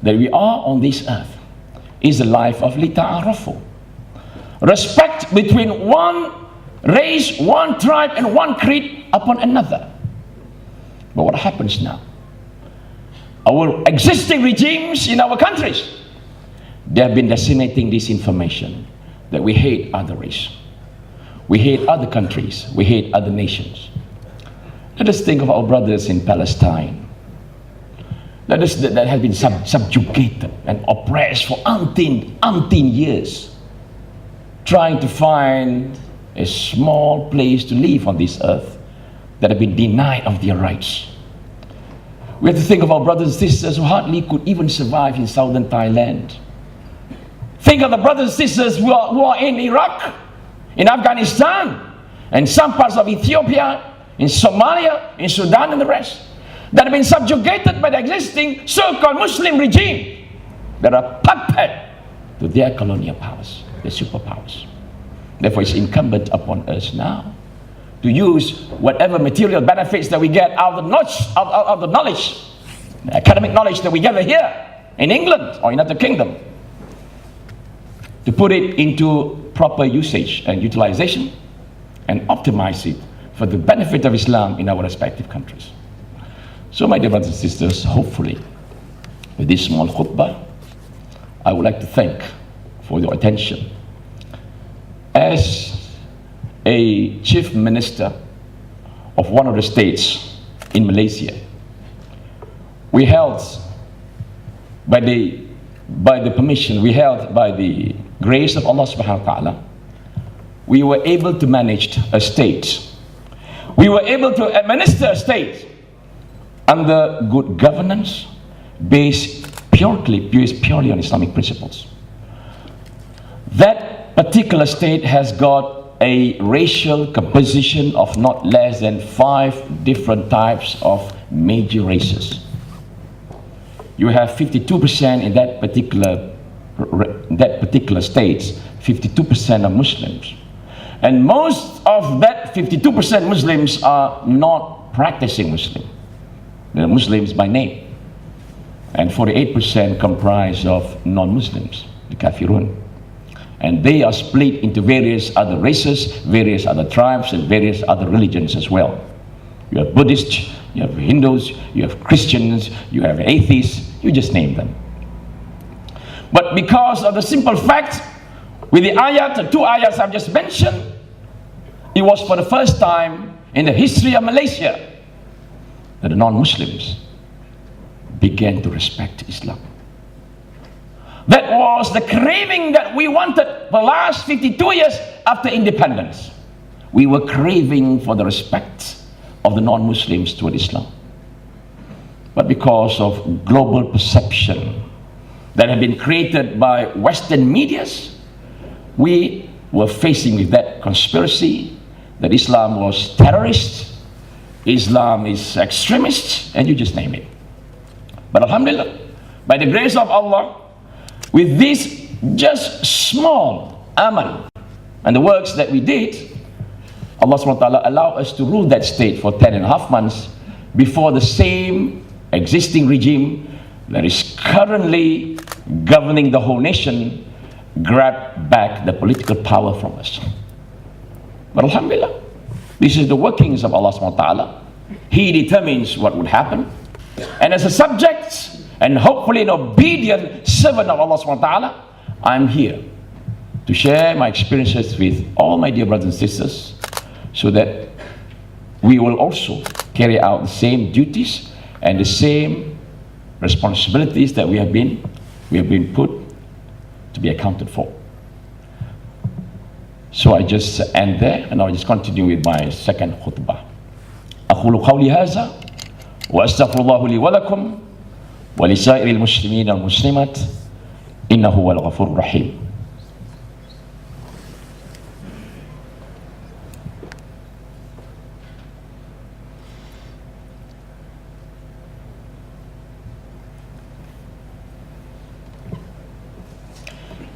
that we are on this earth is the life of lita'arafu. Respect between one race, one tribe, and one creed upon another. But what happens now? Our existing regimes in our countries, they have been disseminating this information that we hate other race, we hate other countries, we hate other nations. Let us think of our brothers in Palestine that have been subjugated and oppressed for umpteen years, trying to find a small place to live on this earth, that have been denied of their rights. We have to think of our brothers and sisters who hardly could even survive in southern Thailand. Think of the brothers and sisters who are in Iraq, in Afghanistan, and some parts of Ethiopia, in Somalia, in Sudan, and the rest, that have been subjugated by the existing so-called Muslim regime that are puppet to their colonial powers, their superpowers. Therefore, it's incumbent upon us now to use whatever material benefits that we get out of the knowledge, the academic knowledge that we gather here in England or in other kingdom, to put it into proper usage and utilization and optimize it for the benefit of Islam in our respective countries. So my dear brothers and sisters, hopefully with this small khutbah, I would like to thank for your attention. As a chief minister of one of the states in Malaysia, we held by the grace of Allah subhanahu wa ta'ala, we were able to manage a state. We were able to administer a state under good governance based purely on Islamic principles. That particular state has got a racial composition of not less than 5 different types of major races. You have 52% in that particular state, 52% are Muslims. And most of that 52% Muslims are not practicing Muslim. They're Muslims by name. And 48% comprise of non-Muslims, the kafirun. And they are split into various other races, various other tribes, and various other religions as well. You have Buddhists, you have Hindus, you have Christians, you have atheists, you just name them. But because of the simple fact, with the the 2 ayats I've just mentioned, it was for the first time in the history of Malaysia that the non-Muslims began to respect Islam. That was the craving that we wanted for the last 52 years after independence. We were craving for the respect of the non-Muslims toward Islam. But because of global perception that had been created by Western medias, we were facing with that conspiracy that Islam was terrorist, Islam is extremist, and you just name it. But alhamdulillah, by the grace of Allah, with this just small amal and the works that we did, Allah subhanahu wa ta'ala allowed us to rule that state for 10.5 months before the same existing regime that is currently governing the whole nation grabbed back the political power from us. But alhamdulillah, this is the workings of Allah subhanahu wa ta'ala. He determines what would happen. And as a subject and hopefully an obedient servant of Allah subhanahu wa ta'ala, I'm here to share my experiences with all my dear brothers and sisters so that we will also carry out the same duties and the same responsibilities that we have been put to be accounted for. So I just end there and I'll just continue with my second khutbah. أقول قولي هذا وأستغفر الله لي ولكم ولسائر المسلمين والمسلمات إنه هو الغفور الرحيم.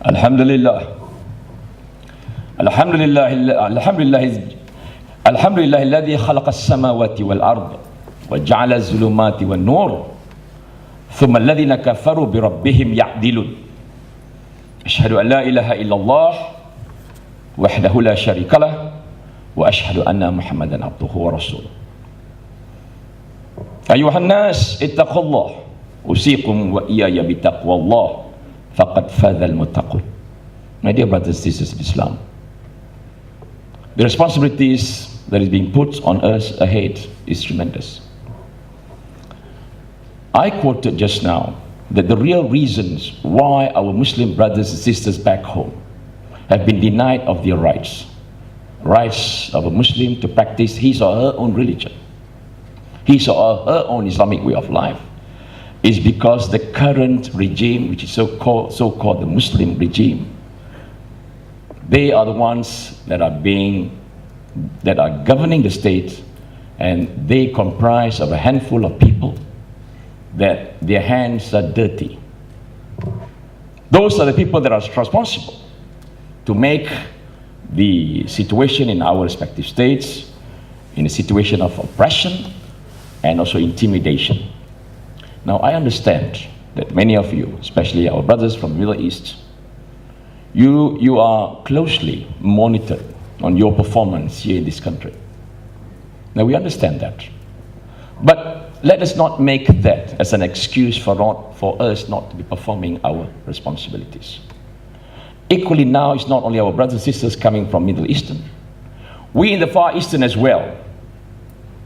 الحمد لله الذي خلق السماوات والأرض وجعل الظلمات والنور ثم الذين كفروا بربهم يعدلون أشهد أن لا إله إلا الله وحده لا شريك له وأشهد أن محمدا عبده ورسوله أيها الناس اتقوا الله أوصيكم وإياي بتقوى الله فقد فاز المتقون. My dear brothers and sisters in Islam, the responsibilities that is being put on us ahead is tremendous. I quoted just now that the real reasons why our Muslim brothers and sisters back home have been denied of their rights of a Muslim to practice his or her own religion, his or her own Islamic way of life, is because the current regime, which is so-called the Muslim regime, they are the ones that are governing the state, and they comprise of a handful of people that their hands are dirty. Those are the people that are responsible to make the situation in our respective states in a situation of oppression and also intimidation. Now, I understand that many of you, especially our brothers from the Middle East, you are closely monitored on your performance here in this country. Now, we understand that. But let us not make that as an excuse for us not to be performing our responsibilities. Equally now, it's not only our brothers and sisters coming from Middle Eastern. We in the Far Eastern as well.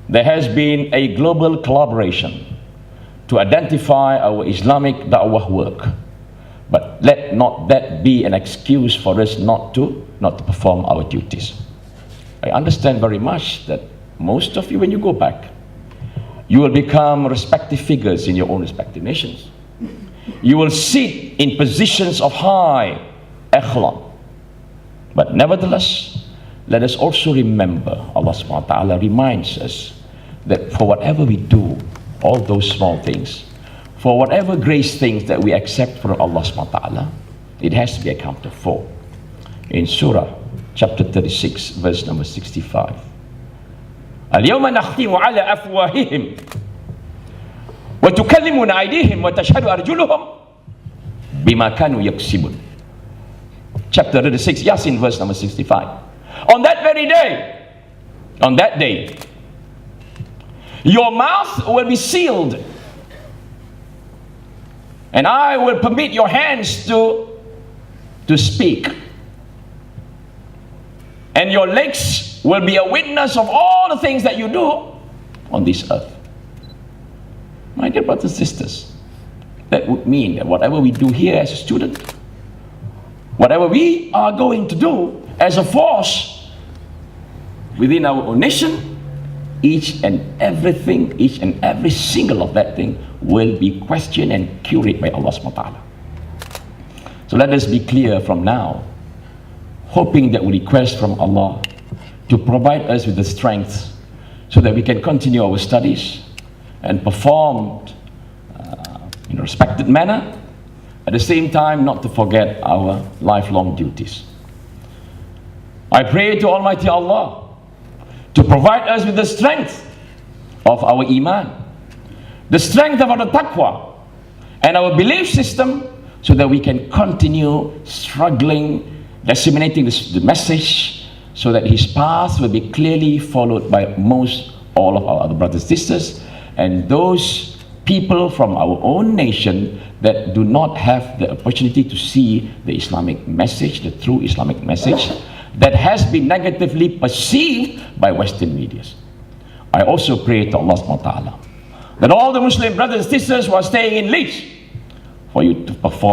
There has been a global collaboration to identify our Islamic da'wah work. But let not that be an excuse for us not to perform our duties. I understand very much that most of you, when you go back, you will become respected figures in your own respective nations. You will sit in positions of high echelon. But nevertheless, let us also remember, Allah subhanahu wa ta'ala reminds us that for whatever we do, all those small things, for whatever grace things that we accept from Allah subhanahu wa ta'ala, it has to be accounted for. In Surah chapter 36, verse number 65. اليوم نختم على أفواههم وتكلمنا أيديهم وتشهد أرجلهم بما كانوا يكسبون. Chapter 36, Yasin, verse number 65. On that very day, on that day, your mouth will be sealed, and I will permit your hands to speak, and your legs will be a witness of all the things that you do on this earth. My dear brothers and sisters, that would mean that whatever we do here as a student, whatever we are going to do as a force within our own nation, each and every single of that thing will be questioned and curated by Allah subhanahu wa ta'ala. So let us be clear from now, hoping that we request from Allah to provide us with the strength so that we can continue our studies and perform in a respected manner, at the same time not to forget our lifelong duties. I pray to Almighty Allah to provide us with the strength of our iman, the strength of our taqwa and our belief system, so that we can continue struggling, disseminating the message, so that his path will be clearly followed by all of our other brothers and sisters, and those people from our own nation that do not have the opportunity to see the Islamic message, the true Islamic message that has been negatively perceived by Western media. I also pray to Allah subhanahu wa ta'ala that all the Muslim brothers and sisters who are staying in Leeds, for you to perform